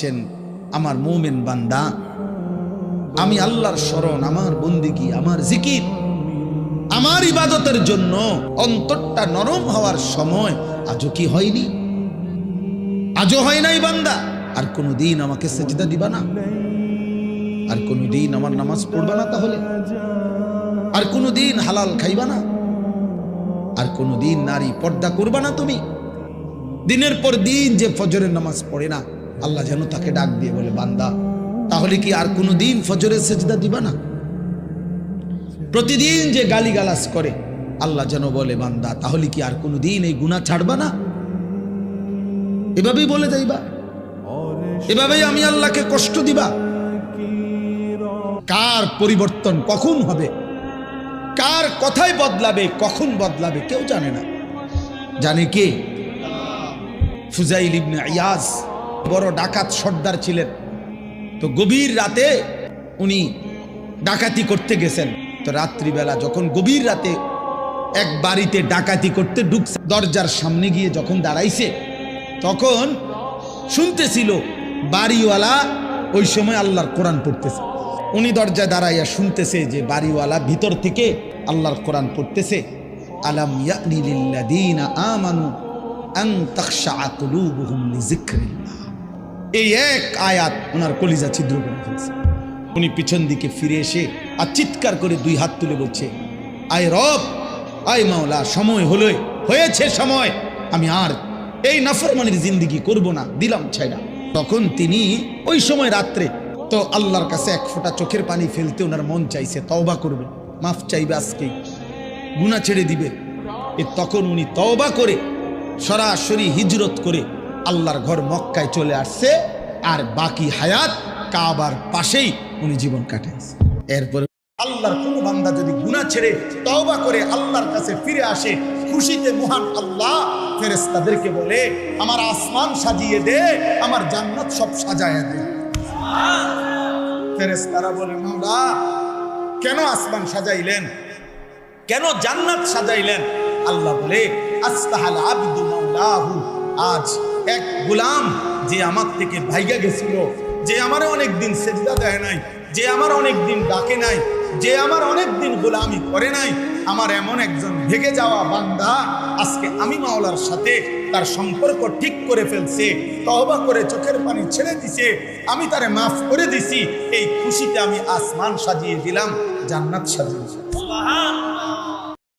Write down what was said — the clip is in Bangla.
বলছেন, আমার মুমিন বান্দা, আমি আল্লাহর শরণ, আমার বন্দেগী, আমার জিকির, আমার ইবাদতের জন্য অন্তরটা নরম হওয়ার সময় আজও কি হয়নি? আজও হয় নাই বান্দা? আর কোনদিন আমাকে সেজদা দিবা না? আর কোনদিন আমার নামাজ পড়বা না? তাহলে আর কোনদিন হালাল খাইবা না? আর কোনদিন নারী পর্দা করবা না? তুমি দিনের পর দিন যে ফজরের নামাজ পড়ে না, আল্লাহ যেন তাকে ডাক দিয়ে বলে, বান্দা তাহলে কি আর কোনদিন ফজরের সেজদা দিবা না? প্রতিদিন যে গালিগালাজ করে, আল্লাহ যেন বলে, বান্দা তাহলে কি আর কোনদিন এই গুনাহ ছাড়বা না? এভাবেই বলে যাইবা, এভাবেই আমি আল্লাহকে কষ্ট দিবা। কার পরিবর্তন কখন হবে, কার কথাই বদলাবে, কখন বদলাবে কেউ জানে না। জানে কে? ফুজাইল ইবনে ইয়াজ বড় ডাকাত সর্দার ছিলেন। তো গভীর রাতে উনি ডাকাতি করতে গেছেন। তো রাত্রিবেলা যখন গভীর রাতে এক বাড়িতে ডাকাতি করতে ঢুকছে, দরজার সামনে গিয়ে যখন দাঁড়াইছে, তখন শুনতেছিল বাড়িওয়ালা ওই সময় আল্লাহর কোরআন পড়তেছে। উনি দরজায় দাঁড়াইয়া শুনতেছে যে বাড়িওয়ালা ভিতর থেকে আল্লাহর কোরআন পড়তেছে, আলাম ইয়ানি লিল্লাযীনা আমানু আন তাখশা কুলুবুহুম লিযিকরিল্লাহ। এই এক আয়াত ওনার কলিজা ছিদ্র করে ফেলছে। উনি পিছন দিকে ফিরে এসে আর চিৎকার করে দুই হাত তুলে বলছে, আয় রব, আয় মাওলা, সময় হলো, হয়েছে সময়, আমি আর এই নাফরমানির জিন্দেগি করব না, দিলাম ছাইড়া। তখন তিনি ওই সময় রাত্রে তো আল্লাহর কাছে এক ফোঁটা চোখের পানি ফেলতে ওনার মন চাইছে, তওবা করবে, মাফ চাইবে, আজকে গুনাহ ছেড়ে দিবে। তখন উনি তওবা করে সরাসরি হিজরত করে আল্লাহর ঘর মক্কায় চলে আসছে, আর বাকি হায়াত কাবার পাশেই উনি জীবন কাটাইছে। এরপরে আল্লাহর কোন বান্দা যদি গুনাহ ছেড়ে তওবা করে আল্লাহর কাছে ফিরে আসে, খুশিতে মহান আল্লাহ ফেরেশতাদেরকে বলে, আমার আসমান সাজিয়ে দে, আমার জান্নাত সব সাজায়া দে। ফেরেশতারা বলে, মাওলা কেন আসমান সাজাইলেন, কেন জান্নাত সাজাইলেন? আল্লাহ বলে, আস্তাহাল আবদু মাওলাহু, আজ এক গোলাম যে আমার থেকে ভাইগা গেছিল, যে আমার অনেক দিন সেজদা দেয় নাই, যে আমার অনেক দিন ডাকে নাই, যে আমার অনেক দিন গোলামি করে নাই, আমার এমন একজন ভেগে যাওয়া বান্দা আজকে আমি মাওলার সাথে তার সম্পর্ক ঠিক করে ফেলছে, তওবা করে চোখের পানি ছেড়ে দিছে, আমি তারে মাফ করে দিছি। এই খুশিতে আমি আসমান সাজিয়ে দিলাম, জান্নাত সাজিয়ে দিলাম।